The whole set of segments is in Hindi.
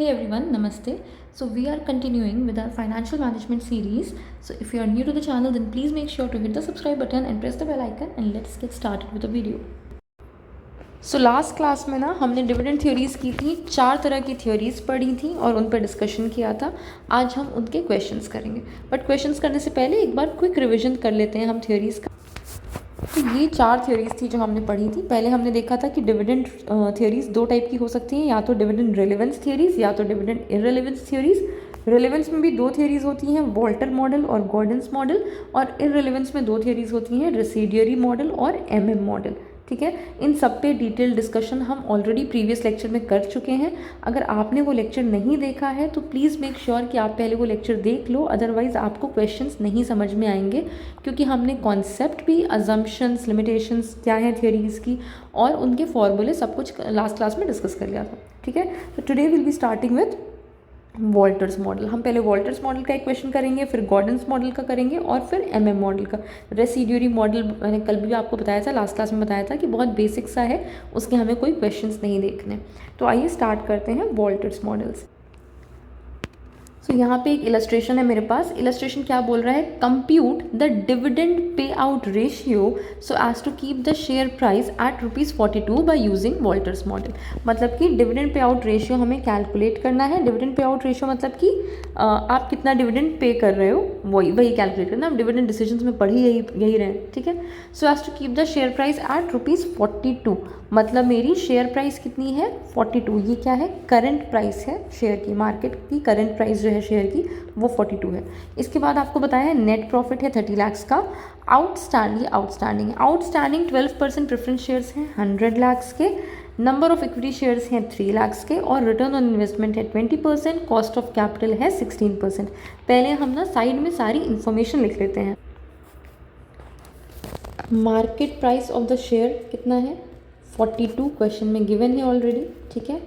Hey everyone, Namaste. So we are continuing with our financial management series. So if you are new to the channel, then please make sure to hit the subscribe button and press the bell icon, and let's get started with the video. So last class में ना हमने डिविडेंड थ्योरीज की थी, 4 तरह की थ्योरीज पढ़ी थी और उन पर डिस्कशन किया था। आज हम उनके क्वेश्चंस करेंगे, बट क्वेश्चंस करने से पहले एक बार क्विक रिविजन कर लेते हैं हम थ्योरीज का। तो ये 4 थ्योरीज थी जो हमने पढ़ी थी। पहले हमने देखा था कि डिविडेंड थ्योरीज 2 टाइप की हो सकती हैं, या तो डिविडेंड रेलेवेंस थ्योरीज या तो डिविडेंड इररेलेवेंस थ्योरीज। रेलेवेंस में भी 2 थ्योरीज होती हैं, वॉल्टर मॉडल और गॉर्डन्स मॉडल, और इररेलेवेंस में 2 थ्योरीज होती हैं, रेसिड्यूरी मॉडल और एमएम मॉडल। ठीक है, इन सब पे डिटेल डिस्कशन हम ऑलरेडी प्रीवियस लेक्चर में कर चुके हैं। अगर आपने वो लेक्चर नहीं देखा है तो प्लीज़ मेक श्योर कि आप पहले वो लेक्चर देख लो, अदरवाइज़ आपको क्वेश्चंस नहीं समझ में आएंगे, क्योंकि हमने कॉन्सेप्ट भी, अजम्पशंस, लिमिटेशंस क्या है थ्योरीज की और उनके फॉर्मूले सब कुछ लास्ट क्लास में डिस्कस कर लिया था। ठीक है, तो today will be starting with Walter's model. हम पहले वॉल्टर्स मॉडल का एक क्वेश्चन करेंगे, फिर गॉर्डन्स मॉडल का करेंगे और फिर एमएम मॉडल का। रेसिड्यूरी मॉडल मैंने कल भी आपको बताया था, लास्ट क्लास में बताया था कि बहुत बेसिक सा है, उसके हमें कोई क्वेश्चंस नहीं देखने। तो आइए स्टार्ट करते हैं वॉल्टर्स मॉडल से। सो यहाँ पे एक इलस्ट्रेशन है मेरे पास। इलस्ट्रेशन क्या बोल रहा है? Compute the dividend pay out ratio so as to keep the share price at ₹42 by using Walter's model. मतलब कि डिविडेंड पे आउट रेशियो हमें कैलकुलेट करना है। डिविडेंड पे आउट रेशियो मतलब कि आप कितना डिविडेंड पे कर रहे हो वही कैलकुलेट करना। आप डिविडेंड डिसीजंस में पढ़ ही यही रहे। ठीक है, so as to keep the share price at ₹42, मतलब मेरी शेयर प्राइस कितनी है? 42। ये क्या है? करंट प्राइस है शेयर की, मार्केट की करंट प्राइस जो है शेयर की वो 42 है। इसके बाद आपको बताया है नेट प्रॉफिट है 30 लाख का। आउटस्टैंडिंग 12% प्रेफरेंस शेयर्स हैं 100 लाख के। नंबर ऑफ इक्विटी शेयर्स हैं 3 लाख के और रिटर्न ऑन इन्वेस्टमेंट है 20%। कॉस्ट ऑफ कैपिटल है 16%। पहले हम ना साइड में सारी इंफॉर्मेशन लिख लेते हैं। Market price of the share कितना है? 42 क्वेश्चन में गिवन है ऑलरेडी। ठीक है,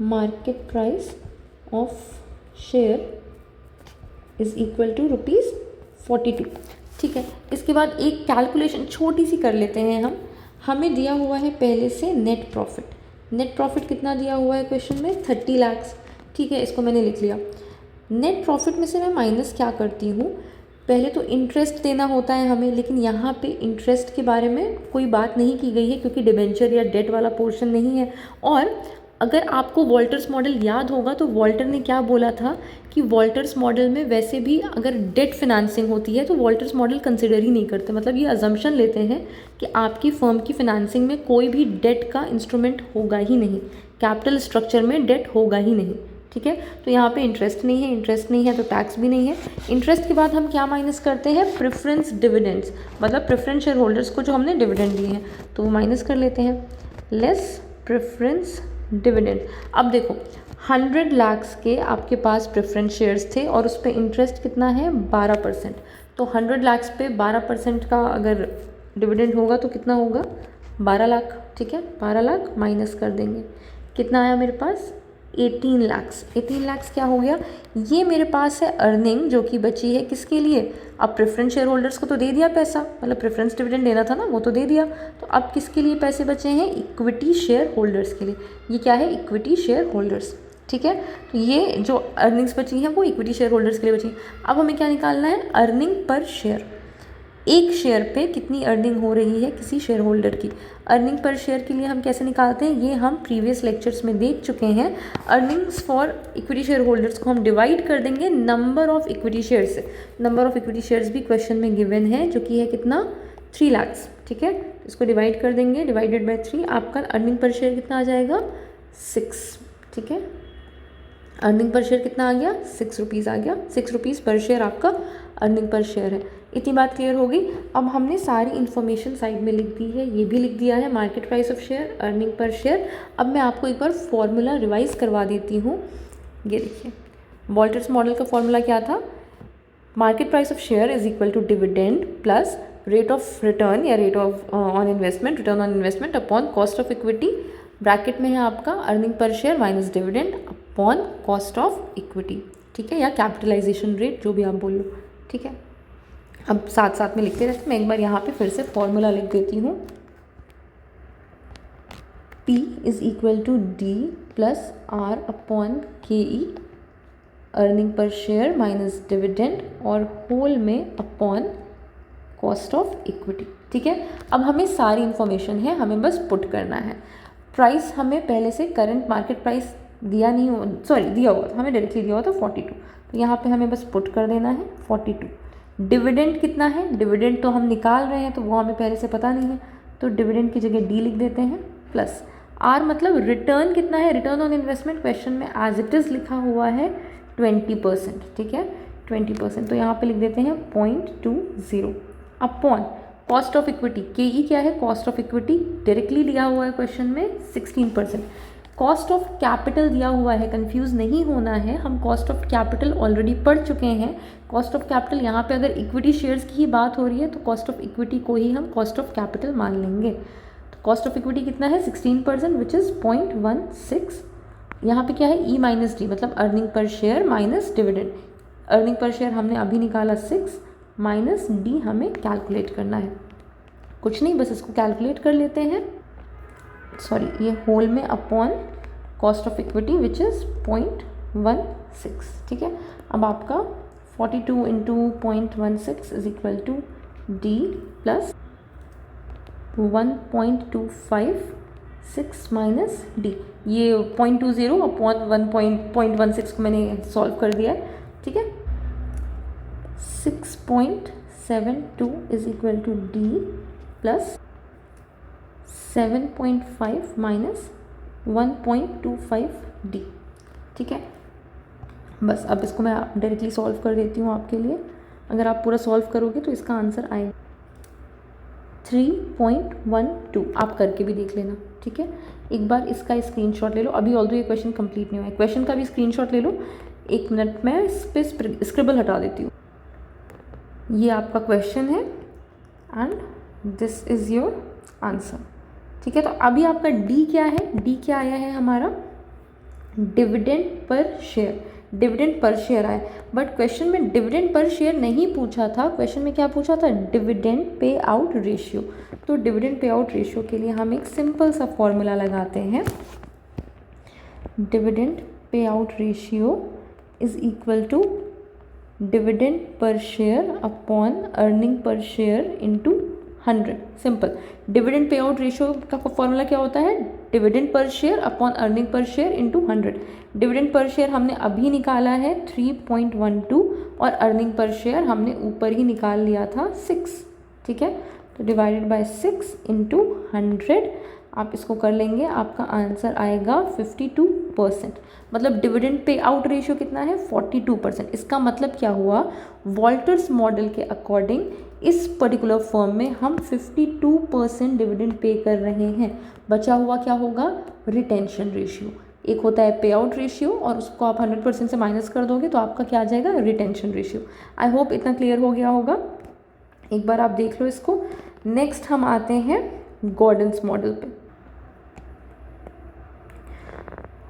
market price of share is equal to ₹42। ठीक है, इसके बाद एक कैलकुलेशन छोटी सी कर लेते हैं हम। हमें दिया हुआ है पहले से नेट प्रॉफिट। नेट प्रॉफिट कितना दिया हुआ है क्वेश्चन में? 30 लाख। ठीक है, इसको मैंने लिख लिया। नेट प्रॉफिट में से मैं माइनस क्या करती हूँ? पहले तो इंटरेस्ट देना होता है हमें, लेकिन यहाँ पे इंटरेस्ट के बारे में कोई बात नहीं की गई है क्योंकि डिबेंचर या डेट वाला पोर्शन नहीं है। और अगर आपको वॉल्टर्स मॉडल याद होगा तो वॉल्टर ने क्या बोला था कि वॉल्टर्स मॉडल में वैसे भी अगर डेट फिनेंसिंग होती है तो वॉल्टर्स मॉडल कंसिडर ही नहीं करते। मतलब ये अजम्पशन लेते हैं कि आपकी फर्म की फिनेंसिंग में कोई भी डेट का इंस्ट्रूमेंट होगा ही नहीं, कैपिटल स्ट्रक्चर में डेट होगा ही नहीं। ठीक है, तो यहाँ पे इंटरेस्ट नहीं है तो टैक्स भी नहीं है। इंटरेस्ट के बाद हम क्या माइनस करते हैं? प्रेफरेंस डिविडेंड्स, मतलब प्रेफरेंस शेयर होल्डर्स को जो हमने डिविडेंड दिए हैं तो वो माइनस कर लेते हैं, लेस प्रेफरेंस डिविडेंड। अब देखो 100 लाख के आपके पास प्रेफरेंस शेयर्स थे और उस पर इंटरेस्ट कितना है? 12%। तो 100 लाख पे 12% का अगर डिविडेंड होगा तो कितना होगा? 12 लाख। ठीक है, 12 लाख माइनस कर देंगे, कितना आया मेरे पास? 18 लाख। 18 लाख क्या हो गया? ये मेरे पास है अर्निंग जो कि बची है किसके लिए? अब प्रेफरेंस शेयर होल्डर्स को तो दे दिया पैसा, मतलब प्रेफरेंस डिविडेंड देना था ना, वो तो दे दिया। तो अब किसके लिए पैसे बचे हैं? इक्विटी शेयर होल्डर्स के लिए। ये क्या है? Equity share holders. ठीक है, तो ये जो अर्निंग्स बची हैं वो इक्विटी शेयर होल्डर्स के लिए बची। अब हमें क्या निकालना है? Earning per share. एक शेयर पे कितनी अर्निंग हो रही है किसी शेयर होल्डर की। अर्निंग पर शेयर के लिए हम कैसे निकालते हैं? ये हम प्रीवियस लेक्चर्स में देख चुके हैं। Earnings for equity share holders को हम डिवाइड कर देंगे नंबर ऑफ इक्विटी शेयर से। नंबर ऑफ इक्विटी शेयर्स भी क्वेश्चन में गिवन है जो कि है कितना? 3 लाख। ठीक है, इसको डिवाइड कर देंगे, डिवाइडेड बाय 3। आपका अर्निंग पर शेयर कितना आ जाएगा? 6। ठीक है, अर्निंग पर शेयर कितना आ गया? 6 रुपीज़ आ गया। 6 रुपीज़ पर शेयर आपका अर्निंग पर शेयर है। इतनी बात क्लियर हो गई। अब हमने सारी इन्फॉर्मेशन साइड में लिख दी है, ये भी लिख दिया है, market price of share, earning per share. अब मैं आपको एक बार फॉर्मूला रिवाइज करवा देती हूँ। ये देखिए, वॉल्टर्स मॉडल का फॉर्मूला क्या था? Market price of share is equal to dividend plus rate of return या rate of on investment, return on investment upon cost of equity. Bracket में है आपका earning per share minus dividend upon cost of equity. ठीक है, या कैपिटलाइजेशन रेट, जो भी आप बोल लो। ठीक है, अब साथ साथ में लिखते रहते। मैं एक बार यहाँ पे फिर से फॉर्मूला लिख देती हूँ। P is equal to D plus R upon K E earning per share minus dividend और होल में अपॉन कॉस्ट ऑफ इक्विटी। ठीक है, अब हमें सारी इन्फॉर्मेशन है, हमें बस पुट करना है। प्राइस हमें पहले से करंट मार्केट प्राइस दिया नहीं हो, सॉरी दिया हुआ था, हमें डायरेक्टली दिया हुआ था 42, तो यहाँ पे हमें बस पुट कर देना है 42। डिविडेंड कितना है, डिविडेंड तो हम निकाल रहे हैं तो वो हमें पहले से पता नहीं है, तो डिविडेंड की जगह डी लिख देते हैं, प्लस आर मतलब रिटर्न कितना है, रिटर्न ऑन इन्वेस्टमेंट क्वेश्चन में एज इट इज़ लिखा हुआ है 20%। ठीक है, 20%, तो यहाँ पे लिख देते हैं 0.20 अपॉन कॉस्ट ऑफ इक्विटी। के ई क्या है, कॉस्ट ऑफ इक्विटी डायरेक्टली दिया हुआ है क्वेश्चन में 16%। कॉस्ट ऑफ कैपिटल दिया हुआ है, कंफ्यूज नहीं होना है, हम कॉस्ट ऑफ कैपिटल ऑलरेडी पढ़ चुके हैं। कॉस्ट ऑफ कैपिटल यहाँ पे अगर इक्विटी शेयर्स की ही बात हो रही है तो कॉस्ट ऑफ इक्विटी को ही हम कॉस्ट ऑफ कैपिटल मान लेंगे। तो कॉस्ट ऑफ इक्विटी कितना है 16% विच इज़ 0.16। यहाँ पे क्या है ई माइनस डी मतलब earning per share minus dividend. Earning per share हमने अभी निकाला 6 माइनस डी हमें कैलकुलेट करना है। कुछ नहीं, बस इसको कैलकुलेट कर लेते हैं, सॉरी ये होल में upon cost of equity which is 0.16। ठीक है, अब आपका 42 into 0.16 is equal to D plus 1.256 minus D. ये 0.20 अपॉन 1.16 को मैंने सॉल्व कर दिया है। ठीक है, 6.72 is equal to D plus 7.5 minus 1.25 D. ठीक है, बस अब इसको मैं डायरेक्टली सॉल्व कर देती हूँ आपके लिए। अगर आप पूरा सॉल्व करोगे तो इसका आंसर आएगा 3.12। आप करके भी देख लेना। ठीक है, एक बार इसका स्क्रीनशॉट ले लो। अभी ऑल्दो ये क्वेश्चन कंप्लीट नहीं हुआ है, क्वेश्चन का भी स्क्रीनशॉट ले लो। 1 मिनट में इस पर स्क्रिबल हटा देती हूँ। ये आपका क्वेश्चन है and this is your answer. ठीक है, तो अभी आपका डी क्या है, डी क्या आया है हमारा dividend per share. Dividend per share आया, बट क्वेश्चन में डिविडेंड पर शेयर नहीं पूछा था, क्वेश्चन में क्या पूछा था डिविडेंड पे आउट रेशियो। तो डिविडेंड पे आउट रेशियो के लिए हम एक सिंपल सा फॉर्मूला लगाते हैं। Dividend pay out ratio is equal to dividend per share upon earning per share into 100। Simple, dividend pay out ratio का फॉर्मूला क्या होता है, dividend per share upon earning per share into 100। Dividend per share हमने अभी निकाला है 3.12 और अर्निंग पर शेयर हमने ऊपर ही निकाल लिया था 6। ठीक है, तो डिवाइडेड बाय 6 इंटू 100 आप इसको कर लेंगे, आपका आंसर आएगा 52%। मतलब डिविडेंड पे आउट रेशियो कितना है 42%। इसका मतलब क्या हुआ, वॉल्टर्स मॉडल के अकॉर्डिंग इस पर्टिकुलर फर्म में हम 52% डिविडेंड पे कर रहे हैं। बचा हुआ क्या होगा, रिटेंशन रेशियो। एक होता है पे आउट रेशियो और उसको आप 100% से माइनस कर दोगे तो आपका क्या आ जाएगा, रिटेंशन रेशियो। आई होप इतना क्लियर हो गया होगा। एक बार आप देख लो इसको। नेक्स्ट हम आते हैं गॉर्डन्स मॉडल पे।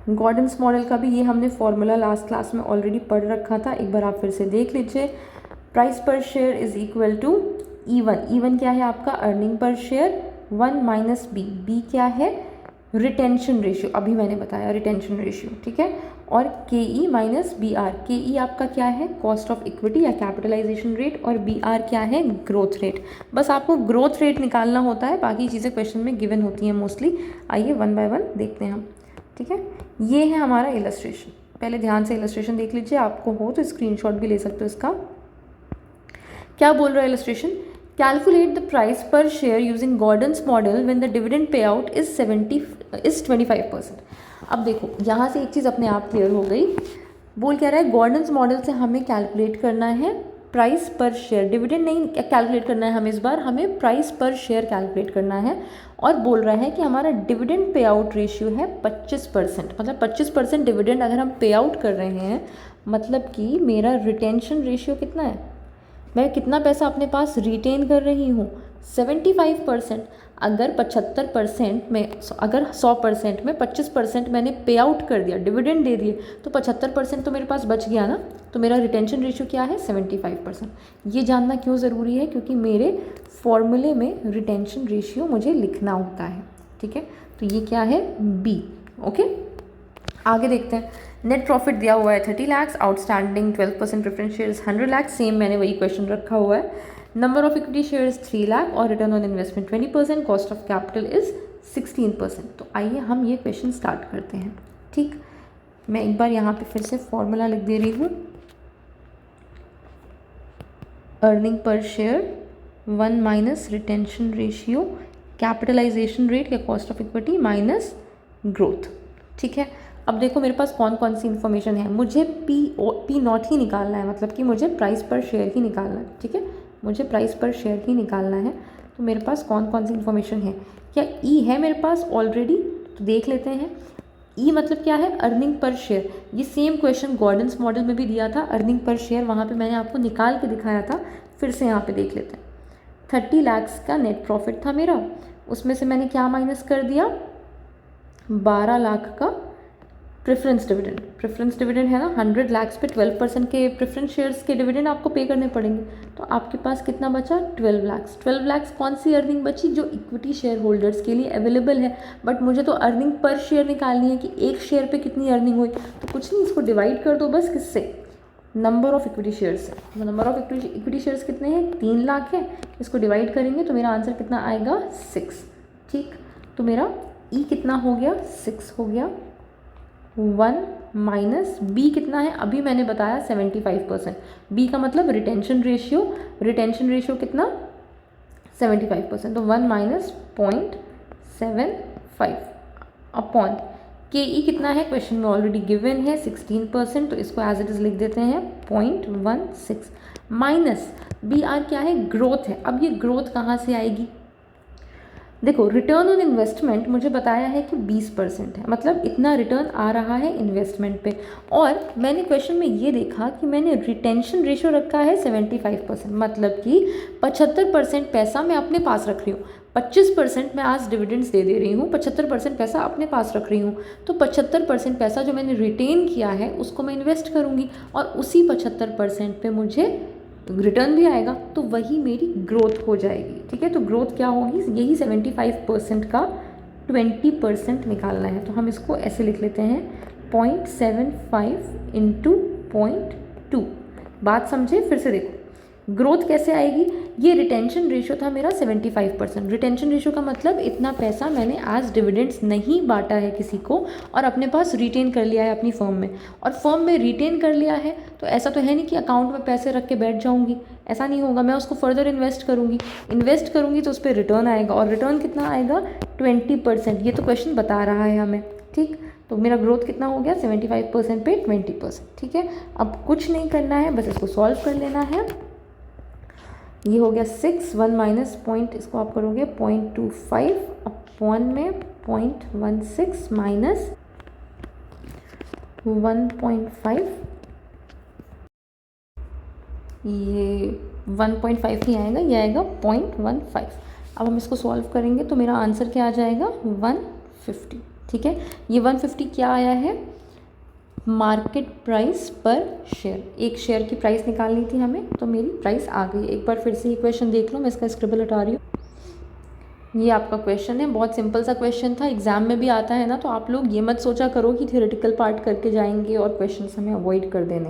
गॉर्डन्स मॉडल का भी ये हमने फॉर्मूला लास्ट क्लास में ऑलरेडी पढ़ रखा था, एक बार आप फिर से देख लीजिए। प्राइस पर share is equal to E1 क्या है आपका, earning per share 1 minus B क्या है, रिटेंशन रेशियो, अभी मैंने बताया रिटेंशन रेशियो। ठीक है, और KE माइनस BR। KE आपका क्या है, कॉस्ट ऑफ इक्विटी या कैपिटलाइजेशन रेट, और BR क्या है, ग्रोथ रेट। बस आपको ग्रोथ रेट निकालना होता है, बाकी चीज़ें क्वेश्चन में गिवन होती हैं मोस्टली। आइए वन बाय वन देखते हैं हम। ठीक है, ये है हमारा इलस्ट्रेशन। पहले ध्यान से इलस्ट्रेशन देख लीजिए, आपको हो तो स्क्रीनशॉट भी ले सकते हो इसका। क्या बोल रहा है इलस्ट्रेशन, कैलकुलेट द प्राइस पर share using Gordon's model when the dividend pay out is 25%। अब देखो यहाँ से एक चीज़ अपने आप क्लियर हो गई। बोल क्या रहा है, गॉर्डन्स मॉडल से हमें कैलकुलेट करना है प्राइस पर शेयर, डिविडेंड नहीं कैलकुलेट करना है हमें इस बार, हमें प्राइस पर शेयर कैलकुलेट करना है। और बोल रहा है कि हमारा डिविडेंड पे आउट रेशियो है 25%। मतलब 25% डिविडेंड अगर हम पे आउट कर रहे हैं, मतलब कि मेरा रिटेंशन रेशियो कितना है, मैं कितना पैसा अपने पास रिटेन कर रही हूँ, 75%। अगर 75% में, अगर 100% में 25% मैंने पे आउट कर दिया, डिविडेंड दे दिए, तो 75% तो मेरे पास बच गया ना। तो मेरा रिटेंशन रेशियो क्या है, 75%। ये जानना क्यों ज़रूरी है, क्योंकि मेरे फॉर्मूले में रिटेंशन रेशियो मुझे लिखना होता है। ठीक है, तो ये क्या है, बी। ओके, आगे देखते हैं। नेट प्रॉफिट दिया हुआ है 30 lakh, outstanding 12% preference shares 100 lakh, same मैंने वही क्वेश्चन रखा हुआ है। Number of equity shares 3 lakh और return on investment 20%, cost of capital is 16%। तो आइए हम ये क्वेश्चन स्टार्ट करते हैं। ठीक, मैं एक बार यहाँ पे फिर से फॉर्मूला लिख दे रही हूँ। Earning per share 1 minus retention ratio, capitalization rate या cost of equity minus growth. ठीक है, अब देखो मेरे पास कौन कौन सी इन्फॉर्मेशन है। मुझे पी नॉट ही निकालना है, मतलब कि मुझे प्राइस पर शेयर ही निकालना है। ठीक है, मुझे प्राइस पर शेयर ही निकालना है। तो मेरे पास कौन कौन सी इन्फॉर्मेशन है। क्या ई है मेरे पास ऑलरेडी, तो देख लेते हैं। ई मतलब क्या है, अर्निंग पर शेयर। ये सेम क्वेश्चन गॉर्डन्स मॉडल में भी दिया था, अर्निंग पर शेयर, वहाँ पे मैंने आपको निकाल के दिखाया था। फिर से यहाँ पे देख लेते हैं। 30 लाख का नेट प्रॉफिट था मेरा, उसमें से मैंने क्या माइनस कर दिया, 12 लाख का प्रेफरेंस डिविडेंड। प्रेफरेंस डिविडेंड है ना, 100 लाख पे 12% के प्रेफरेंस शेयर्स के डिविडेंड आपको पे करने पड़ेंगे। तो आपके पास कितना बचा, 12 लाख। 12 लाख कौन सी अर्निंग बची, जो इक्विटी शेयर होल्डर्स के लिए अवेलेबल है। बट मुझे तो अर्निंग पर शेयर निकालनी है कि एक शेयर पे कितनी अर्निंग हुई। तो कुछ नहीं, इसको डिवाइड कर दो बस किससे, नंबर ऑफ इक्विटी शेयर्स है। तो नंबर ऑफ इक्विटी शेयर्स कितने हैं, 3 लाख है। इसको डिवाइड करेंगे तो मेरा आंसर कितना आएगा, 6। ठीक, तो मेरा ई कितना हो गया, 6 हो गया। 1 माइनस बी कितना है, अभी मैंने बताया 75%। बी का मतलब रिटेंशन रेशियो, रिटेंशन रेशियो कितना, 75%। तो 1 माइनस 0.75 अपॉन के ई कितना है, क्वेश्चन में ऑलरेडी गिवन है 16%। तो इसको एज इट इज़ लिख देते हैं 0.16 माइनस बी आर क्या है, ग्रोथ है। अब ये ग्रोथ कहाँ से आएगी, देखो रिटर्न ऑन इन्वेस्टमेंट मुझे बताया है कि 20% है, मतलब इतना रिटर्न आ रहा है इन्वेस्टमेंट पे। और मैंने क्वेश्चन में ये देखा कि मैंने रिटेंशन रेशियो रखा है 75%, मतलब कि 75% पैसा मैं अपने पास रख रही हूँ। 25% मैं आज डिविडेंड्स दे रही हूँ, 75% पैसा अपने पास रख रही हूँ। तो 75% पैसा जो मैंने रिटेन किया है उसको मैं इन्वेस्ट करूँगी और उसी 75% पे मुझे रिटर्न भी आएगा, तो वही मेरी ग्रोथ हो जाएगी। ठीक है, तो ग्रोथ क्या होगी, यही 75% का 20% निकालना है। तो हम इसको ऐसे लिख लेते हैं 0.75 इंटू 0.2। बात समझे, फिर से देखो ग्रोथ कैसे आएगी। ये रिटेंशन रेशियो था मेरा 75%। रिटेंशन रेशियो का मतलब इतना पैसा मैंने आज डिविडेंड्स नहीं बांटा है किसी को और अपने पास रिटेन कर लिया है अपनी फर्म में। और फर्म में रिटेन कर लिया है तो ऐसा तो है नहीं कि अकाउंट में पैसे रख के बैठ जाऊंगी, ऐसा नहीं होगा। मैं उसको फर्दर इन्वेस्ट करूँगी तो उस पर रिटर्न आएगा। और रिटर्न कितना आएगा, 20%। ये तो क्वेश्चन बता रहा है हमें। ठीक, तो मेरा ग्रोथ कितना हो गया, 75% पे 20%। ठीक है, अब कुछ नहीं करना है, बस इसको सॉल्व कर लेना है। ये हो गया 6, 1 माइनस पॉइंट, इसको आप करोगे 0.25 अपॉन में 0.16 माइनस 1.5, ये 1.5 ही आएगा, ये आएगा 0.15। अब हम इसको सॉल्व करेंगे तो मेरा आंसर क्या आ जाएगा, 150। ठीक है, ये 150 क्या आया है, मार्केट प्राइस पर शेयर। एक शेयर की प्राइस निकालनी थी हमें, तो मेरी प्राइस आ गई। एक बार फिर से ये क्वेश्चन देख लो, मैं इसका स्क्रिबल हटा रही हूँ। ये आपका क्वेश्चन है, बहुत सिंपल सा क्वेश्चन था, एग्जाम में भी आता है ना। तो आप लोग ये मत सोचा करो कि थियोरेटिकल पार्ट करके जाएंगे और क्वेश्चन हमें अवॉइड कर देने।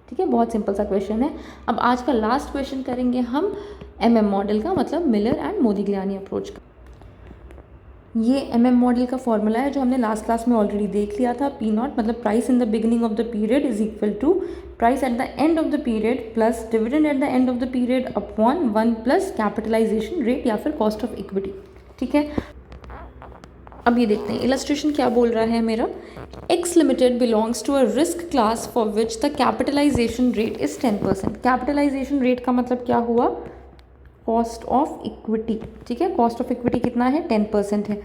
ठीक है, बहुत सिंपल सा क्वेश्चन है। अब आज का लास्ट क्वेश्चन करेंगे हम MM मॉडल का, मतलब मिलर एंड मोदिग्लियानी अप्रोच का। ये MM मॉडल का फॉर्मूला है जो हमने लास्ट क्लास में ऑलरेडी देख लिया था। P नॉट मतलब price in the beginning of the period is equal to price at the end of the period plus dividend at the end of the period upon 1 plus capitalization rate या फिर कॉस्ट ऑफ इक्विटी। ठीक है, अब ये देखते हैं इलस्ट्रेशन क्या बोल रहा है मेरा। X limited belongs to a risk class for which the capitalization rate is 10%। Capitalization rate का मतलब क्या हुआ, कॉस्ट ऑफ इक्विटी। ठीक है, कॉस्ट ऑफ इक्विटी कितना है, 10% है।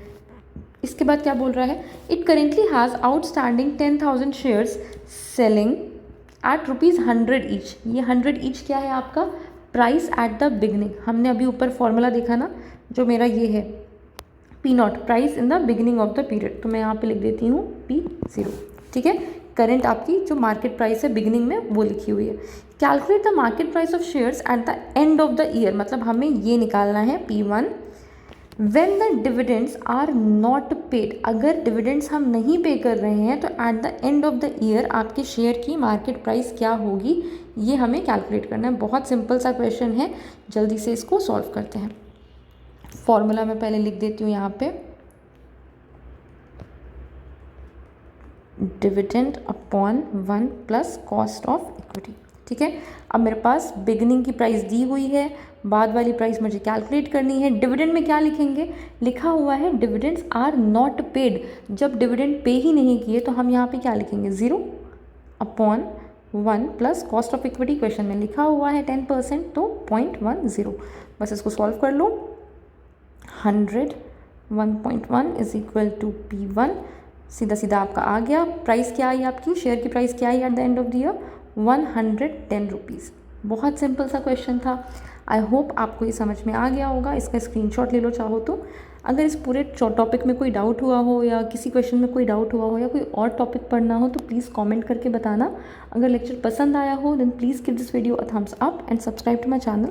इसके बाद क्या बोल रहा है, it currently has outstanding 10,000 shares selling at ₹100 each. ये 100 ईच क्या है आपका, प्राइस एट द बिगनिंग। हमने अभी ऊपर फॉर्मूला देखा ना, जो मेरा ये है P not, price in the beginning of the period. तो मैं यहाँ पे लिख देती हूँ P0। ठीक है, करंट आपकी जो मार्केट प्राइस है बिगिनिंग में वो लिखी हुई है। Calculate the market price of shares at the end of the year, मतलब हमें ये निकालना है P1 when the dividends are not paid, अगर डिविडेंड्स हम नहीं पे कर रहे हैं तो at the end of the year आपके शेयर की मार्केट प्राइस क्या होगी, ये हमें कैलकुलेट करना है। बहुत सिंपल सा क्वेश्चन है, जल्दी से इसको सॉल्व करते हैं। फॉर्मूला मैं पहले लिख देती हूँ यहाँ पे, dividend upon 1 plus cost of equity. ठीक है, अब मेरे पास बिगिनिंग की प्राइस दी हुई है, बाद वाली प्राइस मुझे कैलकुलेट करनी है। डिविडेंड में क्या लिखेंगे, लिखा हुआ है डिविडेंड्स आर नॉट पेड, जब डिविडेंड पे ही नहीं किए तो हम यहाँ पे क्या लिखेंगे, 0 upon 1 plus cost of equity, question में लिखा हुआ है 10%, तो 0.10। बस इसको सॉल्व कर लो। 100 1.1 इज इक्वल टू P1, सीधा सीधा आपका आ गया। प्राइस क्या आई आपकी, शेयर की प्राइस क्या आई at the end of the year, 110 rupees. बहुत सिंपल सा क्वेश्चन था। आई होप आपको ये समझ में आ गया होगा। इसका स्क्रीनशॉट ले लो चाहो तो। अगर इस पूरे टॉपिक में कोई डाउट हुआ हो या किसी क्वेश्चन में कोई डाउट हुआ हो या कोई और टॉपिक पढ़ना हो तो प्लीज़ कमेंट करके बताना। अगर लेक्चर पसंद आया हो then please give this video a thumbs up and subscribe to my channel.